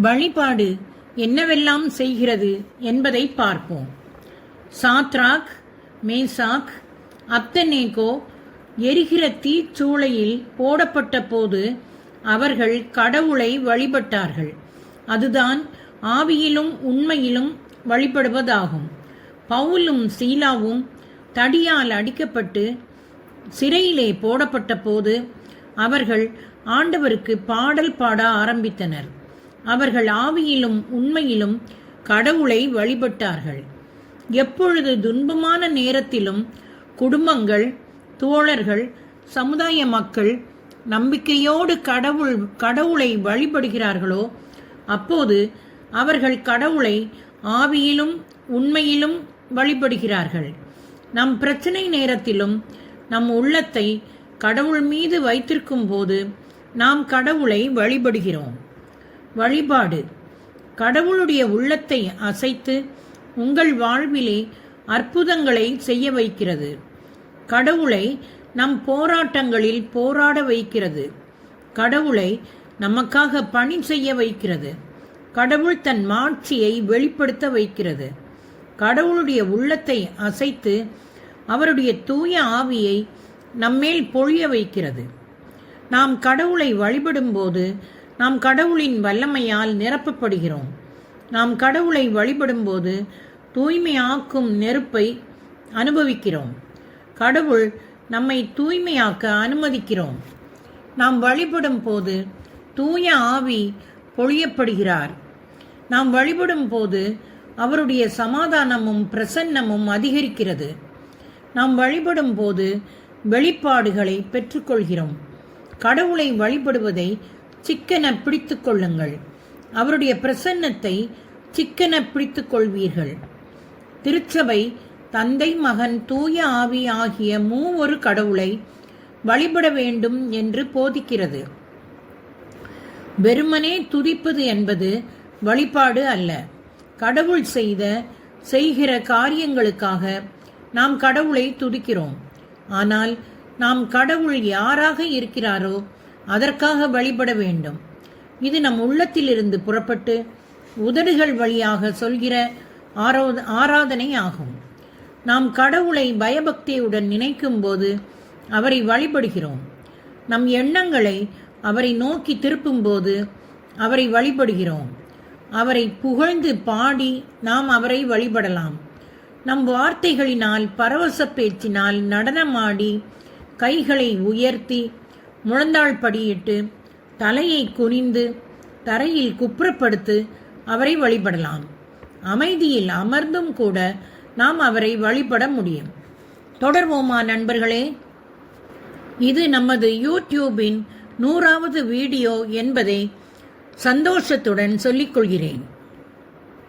வழிபாடு என்னவெல்லாம் செய்கிறது என்பதை பார்ப்போம். சாத்ராக், மேசாக், அப்தநேகோ எரிகிற தீச்சூளையில் போடப்பட்ட போது அவர்கள் கடவுளை வழிபட்டார்கள். அதுதான் ஆவியிலும் உண்மையிலும் வழிபடுவதாகும். பவுலும் சீலாவும் தடியால் அடிக்கப்பட்டு சிறையிலே போடப்பட்ட போது அவர்கள் ஆண்டவருக்கு பாடல் பாட ஆரம்பித்தனர். அவர்கள் ஆவியிலும் உண்மையிலும் கடவுளை வழிபட்டார்கள். எப்பொழுது துன்பமான நேரத்திலும் குடும்பங்கள், தோழர்கள், சமுதாய மக்கள் நம்பிக்கையோடு கடவுளை வழிபடுகிறார்களோ அப்போது அவர்கள் கடவுளை ஆவியிலும் உண்மையிலும் வழிபடுகிறார்கள். நம் பிரச்சனை நேரத்திலும் நம் உள்ளத்தை கடவுள் மீது வைத்திருக்கும் போது நாம் கடவுளை வழிபடுகிறோம். வழிபாடு கடவுளுடைய உள்ளத்தை அசைத்து உங்கள் வாழ்விலே அற்புதங்களை செய்ய வைக்கிறது. கடவுளை நம் போராட்டங்களில் போராட வைக்கிறது. கடவுளை நமக்காக பணி செய்ய வைக்கிறது. கடவுள் தன் மாட்சியை வெளிப்படுத்த வைக்கிறது. கடவுளுடைய உள்ளத்தை அசைத்து அவருடைய தூய ஆவியை நம்மேல் பொழிய வைக்கிறது. நாம் கடவுளை வழிபடும்போது நாம் கடவுளின் வல்லமையால் நிரப்பப்படுகிறோம். நாம் கடவுளை வழிபடும்போது தூய்மையாக்கும் நெருப்பை அனுபவிக்கிறோம். கடவுள் நம்மை தூய்மையாக்க அனுமதிக்கிறோம். நாம் வழிபடும் போது தூய ஆவி பொழியப்படுகிறார். நாம் வழிபடும் போது அவருடைய சமாதானமும் பிரசன்னமும் அதிகரிக்கிறது. நாம் வழிபடும் போது வெளிப்பாடுகளை பெற்றுக்கொள்கிறோம். கடவுளை வழிபடுவதை சிக்கென பிடித்துக் கொள்ளுங்கள். அவருடைய பிரசன்னத்தை சிக்கென பிடித்துக் கொள்வீர்கள். திருச்சபை தந்தை, மகன், தூய ஆவி ஆகிய மூவொரு கடவுளை வழிபட வேண்டும் என்று போதிக்கிறது. வெறுமனே துதிப்பது என்பது வழிபாடு அல்ல. கடவுள் செய்கிற காரியங்களுக்காக நாம் கடவுளை துதிக்கிறோம். ஆனால் நாம் கடவுள் யாராக இருக்கிறாரோ அதற்காக வழிபட வேண்டும். இது நம் உள்ளத்திலிருந்து புறப்பட்டு உதடுகள் வழியாக சொல்கிற ஆராதனை ஆகும். நாம் கடவுளை பயபக்தியுடன் நினைக்கும் போது அவரை வழிபடுகிறோம். நம் எண்ணங்களை அவரை நோக்கி திருப்பும் போது அவரை வழிபடுகிறோம். அவரை புகழ்ந்து பாடி நாம் அவரை வழிபடலாம். நம் வார்த்தைகளினால், பரவச பேச்சினால், நடனமாடி, கைகளை உயர்த்தி, முழந்தாள் படியிட்டு, தலையை குனிந்து, தரையில் குப்புறப்படுத்து அவரை வழிபடலாம். அமைதியில் அமர்ந்தும் கூட நாம் அவரை வழிபட முடியும். தொடர்வோமா நண்பர்களே? இது நமது யூடியூபின் 100வது வீடியோ என்பதை சந்தோஷத்துடன் சொல்லிக் கொள்கிறேன்.